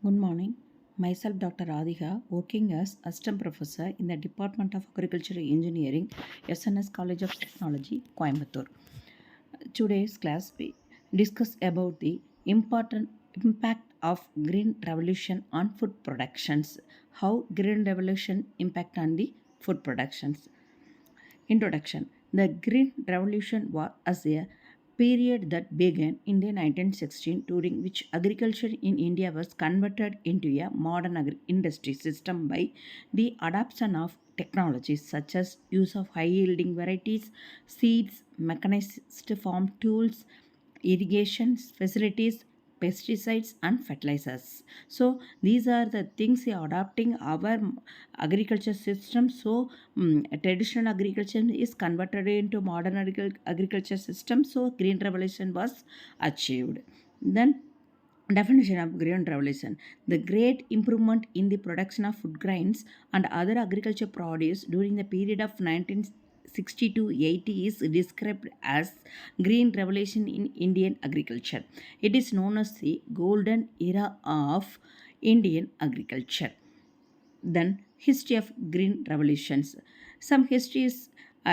Good morning. Myself, Dr. Radhika, working as Assistant Professor in the Department of Agricultural Engineering, SNS College of Technology, Coimbatore. Today's class we discuss about the important impact of green revolution on food productions. How green revolution impact on the food productions. Introduction. The Green Revolution was a period that began in the 1916, during which agriculture in India was converted into a modern industry system by the adoption of technologies such as use of high yielding varieties, seeds, mechanized farm tools, irrigation facilities, pesticides and fertilizers. So these are the things adopting our agriculture system. So traditional agriculture is converted into modern agriculture system. So green revolution was achieved. Then definition of green revolution: the great improvement in the production of food grains and other agriculture produce during the period of 1960 to 80 is described as green revolution in Indian agriculture. It is known as the golden era of Indian agriculture. Then, history of green revolutions. Some histories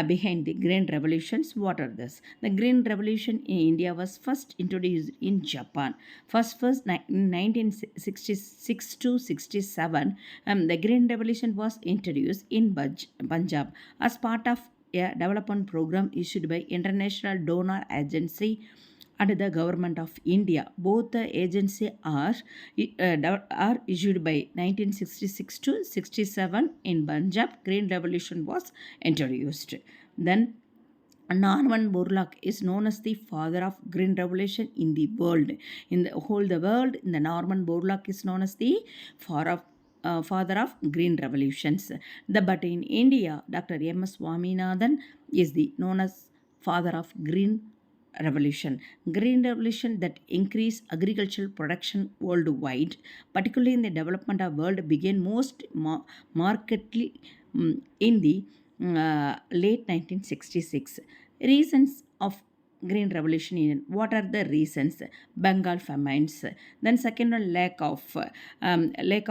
behind the green revolutions. What are this? The green revolution in India was first introduced in Japan. First 1966 to 67. The green revolution was introduced in Punjab as part of a development program issued by International Donor Agency and the Government of India. Both the agencies are issued by 1966 to 67 in Punjab. Green Revolution was introduced. Then Norman Borlaug is known as the father of green revolution in the world. In the whole the world, the Norman Borlaug is known as the father of green revolutions. But in India, Dr. M.S. Swaminathan is the known as father of green revolution. Green revolution that increased agricultural production worldwide, particularly in the development of world, began most markedly in the late 1966. Reasons of green revolution in what are the reasons? Bengal famines, then second one lack of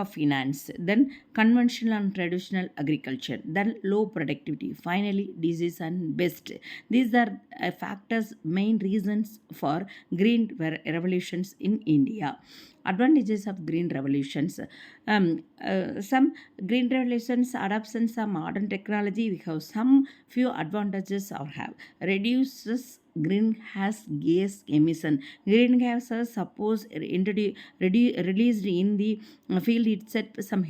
finance, then conventional and traditional agriculture, then low productivity, finally disease and pest. These are factors, main reasons for green revolutions in India. Advantages of green revolutions. Some green revolutions adoption some modern technology. We have some few advantages or have reduces greenhouse gas emission. Greenhouses suppose released in the field itself some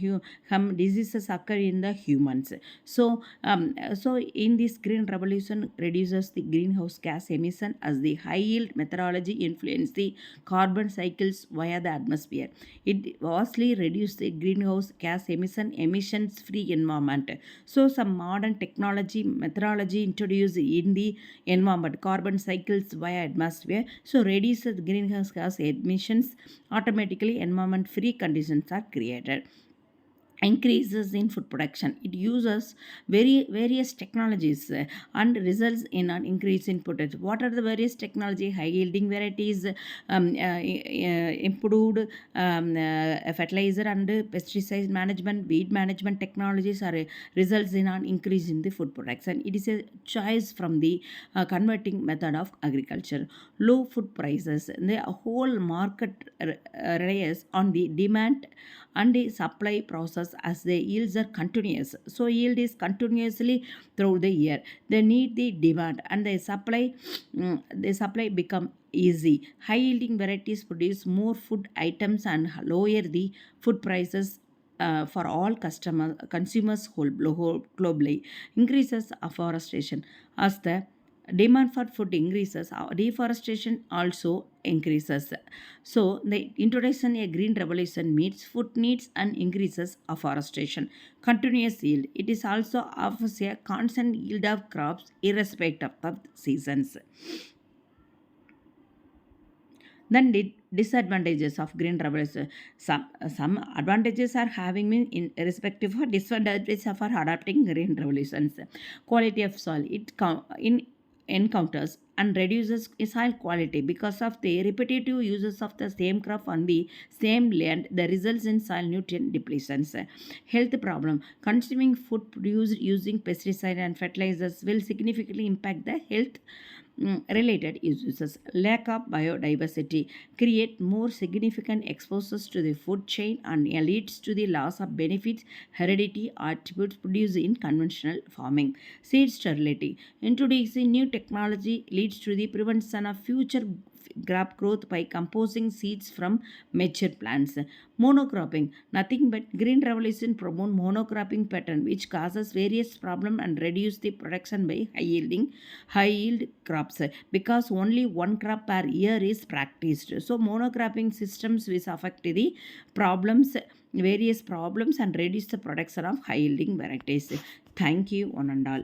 diseases occur in the humans. So in this green revolution reduces the greenhouse gas emission as the high yield methodology influence the carbon cycles via the atmosphere. It vastly reduces the greenhouse gas emissions free environment. So some modern technology methodology introduced in the environment, carbon cycles via atmosphere, so reduces greenhouse gas emissions. Automatically environment free conditions are created. Increases in food production. It uses various technologies and results in an increase in production. What are the various technology? High yielding varieties, improved fertilizer and pesticide management, weed management technologies are results in an increase in the food production. It is a choice from the converting method of agriculture. Low food prices. The whole market relies on the demand and the supply process as the yields are continuous. So yield is continuously throughout the year. They need the demand and the supply become easy. High yielding varieties produce more food items and lower the food prices for all consumers globally. Increases afforestation. As the demand for food increases, deforestation also increases. So the introduction a green revolution meets food needs and increases afforestation. Continuous yield. It is also offers a constant yield of crops irrespective of seasons. Then disadvantages of green revolution. Some advantages are having been in respective of disadvantages for adopting green revolutions. Quality of soil. In encounters and reduces soil quality because of the repetitive uses of the same crop on the same land. The results in soil nutrient depletions. Health problem: consuming food produced using pesticide and fertilizers will significantly impact the health related uses. Lack of biodiversity create more significant exposures to the food chain and leads to the loss of benefits heredity attributes produced in conventional farming. Seed sterility: introducing new technology leads to the prevention of future crop growth by composing seeds from mature plants. Monocropping: nothing but green revolution promote monocropping pattern which causes various problems and reduce the production by high yield crops because only one crop per year is practiced. So monocropping systems which affect the problems, various problems, and reduce the production of high yielding varieties. Thank you one and all.